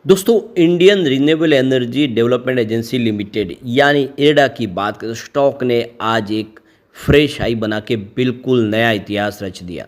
दोस्तों, Indian renewable energy development agency limited यानी IRDA की बात करें तो स्टॉक ने आज एक फ्रेश हाई बना के बिल्कुल नया इतिहास रच दिया।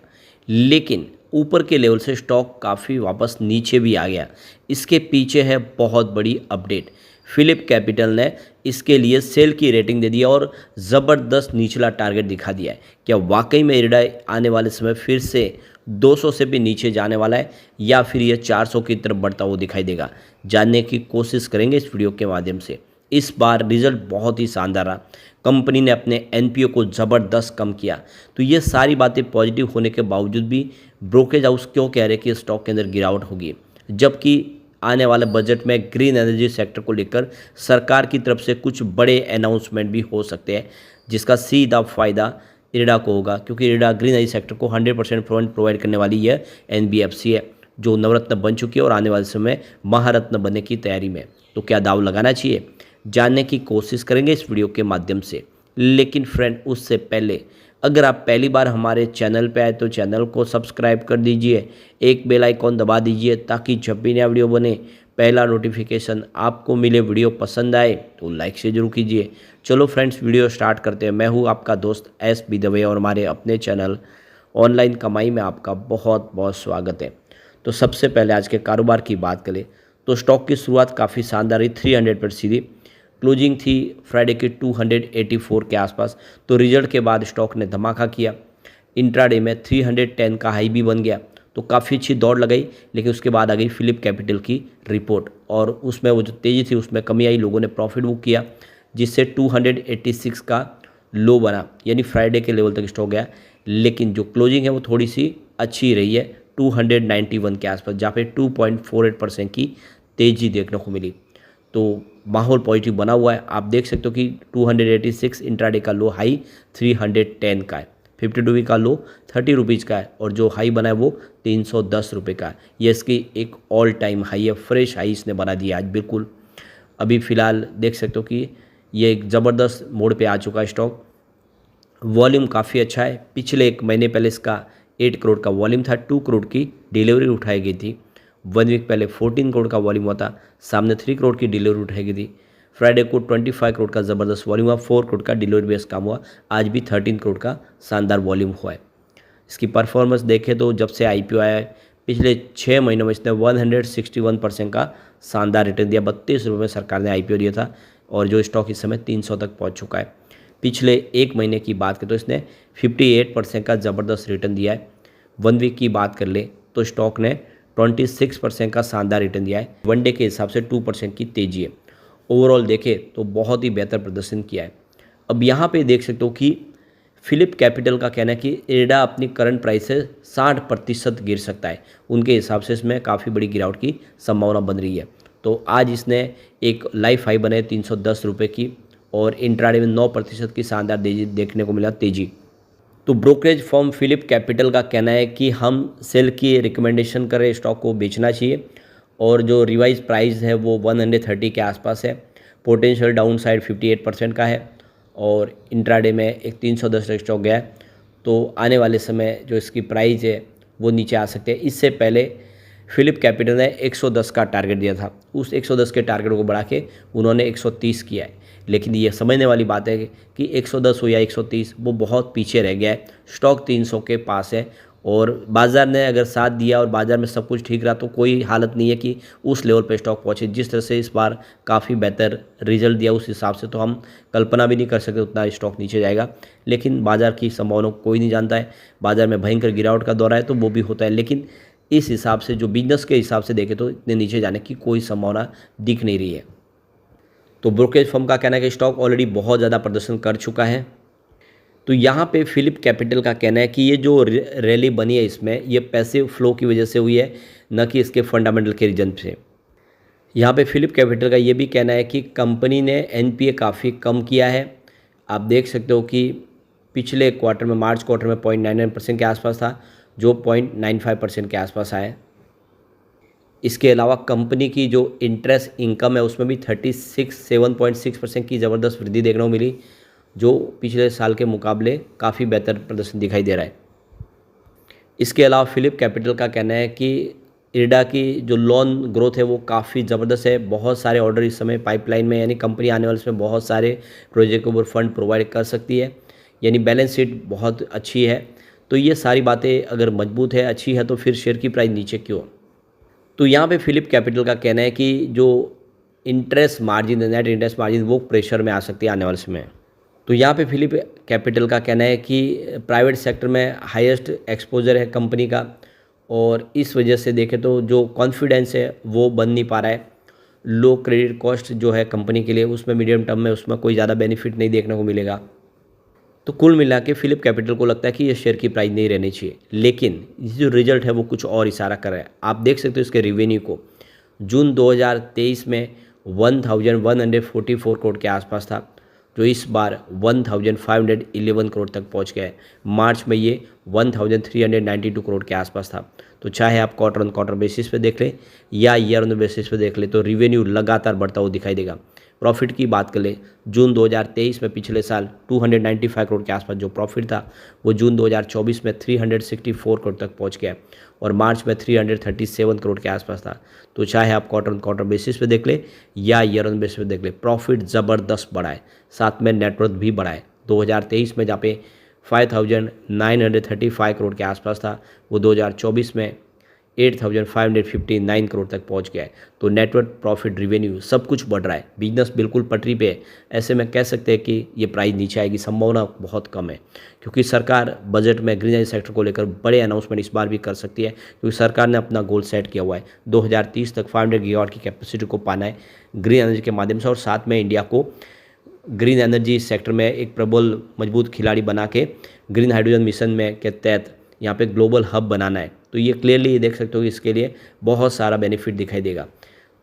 लेकिन ऊपर के लेवल से स्टॉक काफ़ी वापस नीचे भी आ गया। इसके पीछे है बहुत बड़ी अपडेट। फिलिप कैपिटल ने इसके लिए सेल की रेटिंग दे दिया और ज़बरदस्त निचला टारगेट दिखा दिया है। क्या वाकई में इरडा आने वाले समय फिर से 200 से भी नीचे जाने वाला है या फिर ये 400 की तरफ बढ़ता हुआ दिखाई देगा? जानने की कोशिश करेंगे इस वीडियो के माध्यम से। इस बार रिजल्ट बहुत ही शानदार रहा। कंपनी ने अपने एनपीओ को ज़बरदस्त कम किया। तो ये सारी बातें पॉजिटिव होने के बावजूद भी ब्रोकरेज हाउस क्यों कह रहे कि स्टॉक के अंदर गिरावट होगी, जबकि आने वाले बजट में ग्रीन एनर्जी सेक्टर को लेकर सरकार की तरफ से कुछ बड़े अनाउंसमेंट भी हो सकते हैं, जिसका सीधा फ़ायदा इरडा को होगा, क्योंकि इरडा ग्रीन एनर्जी सेक्टर को 100% फंड प्रोवाइड करने वाली यह एनबीएफसी है, जो नवरत्न बन चुकी है और आने वाले समय महारत्न बनने की तैयारी में। तो क्या दाव लगाना चाहिए, जानने की कोशिश करेंगे इस वीडियो के माध्यम से। लेकिन फ्रेंड, उससे पहले अगर आप पहली बार हमारे चैनल पे आए तो चैनल को सब्सक्राइब कर दीजिए, एक बेल आइकॉन दबा दीजिए ताकि जब भी नया वीडियो बने पहला नोटिफिकेशन आपको मिले। वीडियो पसंद आए तो लाइक से जरूर कीजिए। चलो फ्रेंड्स, वीडियो स्टार्ट करते हैं। मैं हूँ आपका दोस्त एस बी दवे और हमारे अपने चैनल ऑनलाइन कमाई में आपका बहुत बहुत स्वागत है। तो सबसे पहले आज के कारोबार की बात करें तो स्टॉक की शुरुआत काफ़ी शानदार रही, 300 पर सीधी क्लोजिंग थी फ्राइडे की 284 के आसपास। तो रिजल्ट के बाद स्टॉक ने धमाका किया, इंट्राडे में 310 का हाई भी बन गया। तो काफ़ी अच्छी दौड़ लगाई, लेकिन उसके बाद आ गई फिलिप कैपिटल की रिपोर्ट और उसमें वो जो तेज़ी थी उसमें कमी आई। लोगों ने प्रॉफिट बुक किया, जिससे 286 का लो बना, यानी फ्राइडे के लेवल तक स्टॉक गया। लेकिन जो क्लोजिंग है वो थोड़ी सी अच्छी रही है 291 के आसपास, जहाँ पे 2.48% की तेज़ी देखने को मिली। तो माहौल पॉजिटिव बना हुआ है। आप देख सकते हो कि 286 इंट्राडे का लो, हाई 310 का है, 52 वीक का लो 30 रुपीज़ का है और जो हाई बना है वो 310 रुपये का है। ये इसकी एक ऑल टाइम हाई है, फ्रेश हाई इसने बना दिया आज बिल्कुल। अभी फ़िलहाल देख सकते हो कि ये एक ज़बरदस्त मोड़ पे आ चुका है स्टॉक। वॉल्यूम काफ़ी अच्छा है। पिछले एक महीने पहले इसका 8 करोड़ का वॉल्यूम था, 2 करोड़ की डिलीवरी उठाई गई थी। 1 वीक पहले 14 करोड़ का वॉल्यूम हुआ था, सामने 3 करोड़ की डिलीवरी उठाई गई थी। फ्राइडे को 25 करोड़ का ज़बरदस्त वॉल्यूम हुआ, 4 करोड़ का डिलीवरी बेस काम हुआ। आज भी 13 करोड़ का शानदार वॉल्यूम हुआ है। इसकी परफॉर्मेंस देखें तो जब से आईपीओ आया है पिछले 6 महीनों में इसने 161% का शानदार रिटर्न दिया। 32 रुपये में सरकार ने आईपीओ दिया था और जो स्टॉक इस समय 300 तक पहुंच चुका है। पिछले एक महीने की बात करें तो इसने 58% का ज़बरदस्त रिटर्न दिया है। 1 वीक की बात कर ले तो स्टॉक ने 26% का शानदार रिटर्न दिया है। वन डे के हिसाब से 2% की तेज़ी है। ओवरऑल देखें तो बहुत ही बेहतर प्रदर्शन किया है। अब यहाँ पे देख सकते हो कि फिलिप कैपिटल का कहना है कि इरडा अपनी करंट प्राइस से 60% गिर सकता है। उनके हिसाब से इसमें काफ़ी बड़ी गिरावट की संभावना बन रही है। तो आज इसने एक लाइफ हाई बनाई 310 रुपये की और इंट्राडे में 9% की शानदार तेजी देखने को मिला तेजी। तो ब्रोकरेज फर्म फिलिप कैपिटल का कहना है कि हम सेल की रिकमेंडेशन करें, स्टॉक को बेचना चाहिए और जो रिवाइज प्राइस है वो 130 के आसपास है। पोटेंशियल डाउन साइड 58% का है और इंट्राडे में एक 310 तक स्टॉक गया है। तो आने वाले समय जो इसकी प्राइस है वो नीचे आ सकते हैं। इससे पहले फिलिप कैपिटल ने 110 का टारगेट दिया था, उस 110 के टारगेट को बढ़ा के उन्होंने 130 किया है। लेकिन ये समझने वाली बात है कि 110 हो या 130 वो बहुत पीछे रह गया है। स्टॉक 300 के पास है और बाज़ार ने अगर साथ दिया और बाज़ार में सब कुछ ठीक रहा तो कोई हालत नहीं है कि उस लेवल पे स्टॉक पहुंचे। जिस तरह से इस बार काफ़ी बेहतर रिजल्ट दिया उस हिसाब से तो हम कल्पना भी नहीं कर सकते उतना स्टॉक नीचे जाएगा। लेकिन बाज़ार की संभावना कोई नहीं जानता है। बाज़ार में भयंकर गिरावट का दौर है तो वो भी होता है, लेकिन इस हिसाब से जो बिजनेस के हिसाब से देखें तो इतने नीचे जाने की कोई संभावना दिख नहीं रही है। तो ब्रोकरेज फर्म का कहना है कि स्टॉक ऑलरेडी बहुत ज़्यादा प्रदर्शन कर चुका है। तो यहाँ पे फिलिप कैपिटल का कहना है कि ये जो रैली बनी है इसमें ये पैसिव फ्लो की वजह से हुई है, न कि इसके फंडामेंटल के रीजन से। यहाँ पे फिलिप कैपिटल का ये भी कहना है कि कंपनी ने एनपीए काफ़ी कम किया है। आप देख सकते हो कि पिछले क्वार्टर में, मार्च क्वार्टर में 0.99% के आसपास था, जो 0.95% के आसपास आया है। इसके अलावा कंपनी की जो इंटरेस्ट इनकम है उसमें भी 7.6% की ज़बरदस्त वृद्धि देखने को मिली, जो पिछले साल के मुकाबले काफ़ी बेहतर प्रदर्शन दिखाई दे रहा है। इसके अलावा फिलिप कैपिटल का कहना है कि इरडा की जो लोन ग्रोथ है वो काफ़ी ज़बरदस्त है। बहुत सारे ऑर्डर इस समय पाइपलाइन में, यानी कंपनी आने वाले समय बहुत सारे प्रोजेक्ट के ऊपर फंड प्रोवाइड कर सकती है, यानी बैलेंस शीट बहुत अच्छी है। तो ये सारी बातें अगर मजबूत है, अच्छी है, तो फिर शेयर की प्राइस नीचे क्यों? तो यहाँ पे फिलिप कैपिटल का कहना है कि जो इंटरेस्ट मार्जिन है, नेट इंटरेस्ट मार्जिन, वो प्रेशर में आ सकती है आने वाले समय में। तो यहाँ पे फिलिप कैपिटल का कहना है कि प्राइवेट सेक्टर में हाईएस्ट एक्सपोजर है कंपनी का, और इस वजह से देखें तो जो कॉन्फिडेंस है वो बन नहीं पा रहा है। लो क्रेडिट कॉस्ट जो है कंपनी के लिए, उसमें मीडियम टर्म में उसमें कोई ज़्यादा बेनिफिट नहीं देखने को मिलेगा। तो कुल मिला के फिलिप कैपिटल को लगता है कि ये शेयर की प्राइस नहीं रहनी चाहिए, लेकिन ये जो रिजल्ट है वो कुछ और इशारा कर रहा है। आप देख सकते हो इसके रिवेन्यू को, जून 2023 में 1144 करोड़ के आसपास था, जो इस बार 1511 करोड़ तक पहुंच गया है। मार्च में ये 1392 करोड़ के आसपास था। तो चाहे आप क्वार्टर ऑन क्वार्टर बेसिस पे देख लें या ईयर ऑन बेसिस पे देख लें, तो रिवेन्यू लगातार बढ़ता हुआ दिखाई देगा। प्रॉफिट की बात कर ले, जून 2023 में पिछले साल 295 करोड़ के आसपास जो प्रॉफिट था, वो जून 2024 में 364 करोड़ तक पहुंच गया, और मार्च में 337 करोड़ के आसपास था। तो चाहे आप क्वार्टर ऑन क्वार्टर बेसिस पे देख ले या ईयर ऑन बेसिस पे देख ले, प्रॉफिट ज़बरदस्त बढ़ा है, साथ में नेटवर्थ भी बढ़ा है। 2023 में जहाँ पे 5935 करोड़ के आसपास था, वो 2024 में 8559 करोड़ तक पहुंच गया है। तो नेटवर्थ, प्रॉफिट, रिवेन्यू सब कुछ बढ़ रहा है, बिजनेस बिल्कुल पटरी पे है। ऐसे में कह सकते हैं कि ये प्राइस नीचे आएगी, संभावना बहुत कम है, क्योंकि सरकार बजट में ग्रीन एनर्जी सेक्टर को लेकर बड़े अनाउंसमेंट इस बार भी कर सकती है, क्योंकि सरकार ने अपना गोल सेट किया हुआ है। 2030 तक 500 गीगावाट की कैपेसिटी को पाना है ग्रीन एनर्जी के माध्यम से, और साथ में इंडिया को ग्रीन एनर्जी सेक्टर में एक प्रबल मजबूत खिलाड़ी बना के ग्रीन हाइड्रोजन मिशन में के तहत यहाँ पे ग्लोबल हब बनाना है। तो ये क्लियरली ये देख सकते हो कि इसके लिए बहुत सारा बेनिफिट दिखाई देगा।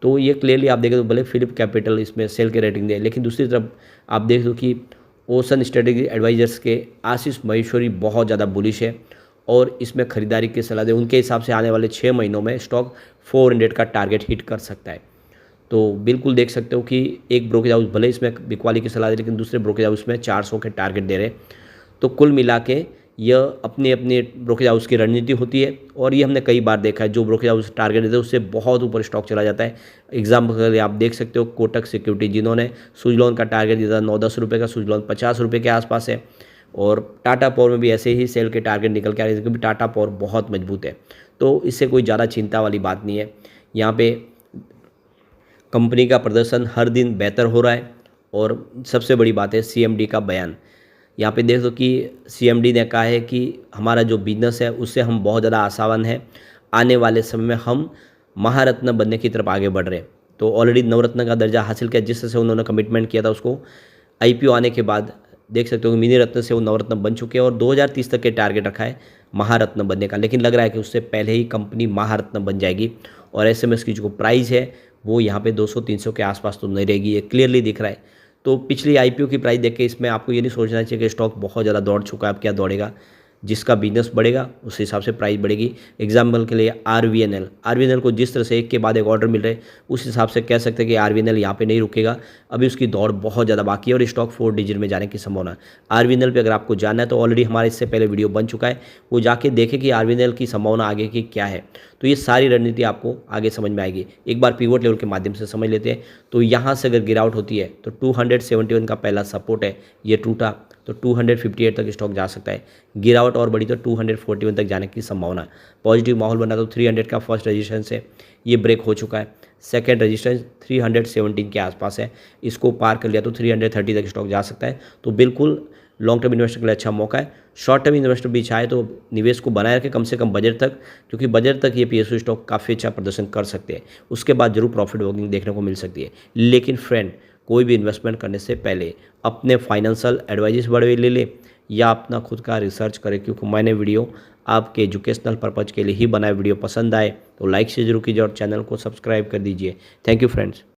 तो ये क्लियरली आप देखें तो भले फिलिप कैपिटल इसमें सेल के रेटिंग दे, लेकिन दूसरी तरफ आप देख लो कि ओशन स्ट्रेटेजी एडवाइजर्स के आशीष महेश्वरी बहुत ज़्यादा बुलिश है, और इसमें खरीदारी की सलाह दे। उनके हिसाब से आने वाले 6 महीनों में स्टॉक 400 का टारगेट हिट कर सकता है। तो बिल्कुल देख सकते हो कि एक ब्रोकेज हाउस भले इसमें बिकवाली की सलाह दे, लेकिन दूसरे ब्रोकेज हाउस में 400 के टारगेट दे रहे। तो कुल मिला के यह अपने अपने ब्रोकेज हाउस की रणनीति होती है, और ये हमने कई बार देखा है, जो ब्रोकेज हाउस टारगेट देते हैं उससे बहुत ऊपर स्टॉक चला जाता है। एग्जाम्पल के लिए आप देख सकते हो कोटक सिक्योरिटी, जिन्होंने सुजलॉन का टारगेट दिया था 9-10 रुपये का, सुजलॉन 50 रुपये के आसपास है। और टाटा पावर में भी ऐसे ही सेल के टारगेट निकल के आ रहे हैं, क्योंकि टाटा पावर बहुत मजबूत है। तो इससे कोई ज़्यादा चिंता वाली बात नहीं है। यहाँ पे कंपनी का प्रदर्शन हर दिन बेहतर हो रहा है, और सबसे बड़ी बात है सीएमडी का बयान। यहाँ पे देख दो कि सीएमडी ने कहा है कि हमारा जो बिजनेस है उससे हम बहुत ज़्यादा आशावान है, आने वाले समय में हम महारत्न बनने की तरफ आगे बढ़ रहे हैं। तो ऑलरेडी नवरत्न का दर्जा हासिल किया, जिस तरह से उन्होंने कमिटमेंट किया था, उसको आईपीओ आने के बाद देख सकते हो कि मिनी रत्न से वो नवरत्न बन चुके हैं, और 2030 तक के टारगेट रखा है महारत्न बनने का। लेकिन लग रहा है कि उससे पहले ही कंपनी महारत्न बन जाएगी, और ऐसे में इसकी जो प्राइस है वो यहाँ पे 200-300 के आसपास तो नहीं रहेगी, ये क्लियरली दिख रहा है। तो पिछली आईपीओ की प्राइस देख के इसमें आपको ये नहीं सोचना चाहिए कि स्टॉक बहुत ज़्यादा दौड़ चुका है, अब क्या दौड़ेगा। जिसका बिजनेस बढ़ेगा उस हिसाब से प्राइस बढ़ेगी। एग्जाम्पल के लिए आरवीएनएल को जिस तरह से एक के बाद एक ऑर्डर मिल रहे हैं, उस हिसाब से कह सकते हैं कि आरवीएनएल यहाँ पे नहीं रुकेगा, अभी उसकी दौड़ बहुत ज़्यादा बाकी है, और स्टॉक 4 डिजिट में जाने की संभावना। आरवीएनएल पे अगर आपको जानना है तो ऑलरेडी हमारे इससे पहले वीडियो बन चुका है, वो जाके देखें कि आरवीएनएल की संभावना आगे की क्या है। तो ये सारी रणनीति आपको आगे समझ में आएगी। एक बार पिवट लेवल के माध्यम से समझ लेते हैं। तो यहाँ से अगर गिरावट होती है तो 271 का पहला सपोर्ट है, ये टूटा तो 258 तक स्टॉक जा सकता है। गिरावट और बढ़ी तो 241 तक जाने की संभावना है। पॉजिटिव माहौल बना तो 300 का फर्स्ट रेजिस्टेंस है, ये ब्रेक हो चुका है। सेकेंड रेजिस्टेंस 317 के आसपास है, इसको पार कर लिया तो 330 तक स्टॉक जा सकता है। तो बिल्कुल लॉन्ग टर्म इन्वेस्टर के लिए अच्छा मौका है। शॉर्ट टर्म इन्वेस्टर भी चाहे तो निवेश को बनाए रखें कम से कम बजट तक, क्योंकि बजट तक ये पीएसयू स्टॉक काफ़ी अच्छा प्रदर्शन कर सकते हैं। उसके बाद जरूर प्रॉफिट बुकिंग देखने को मिल सकती है। लेकिन फ्रेंड, कोई भी इन्वेस्टमेंट करने से पहले अपने फाइनेंशियल एडवाइजेस बड़े ले ले या अपना खुद का रिसर्च करें, क्योंकि मैंने वीडियो आपके एजुकेशनल पर्पज़ के लिए ही बनाया। वीडियो पसंद आए तो लाइक से जरूर कीजिए और चैनल को सब्सक्राइब कर दीजिए। Thank you friends.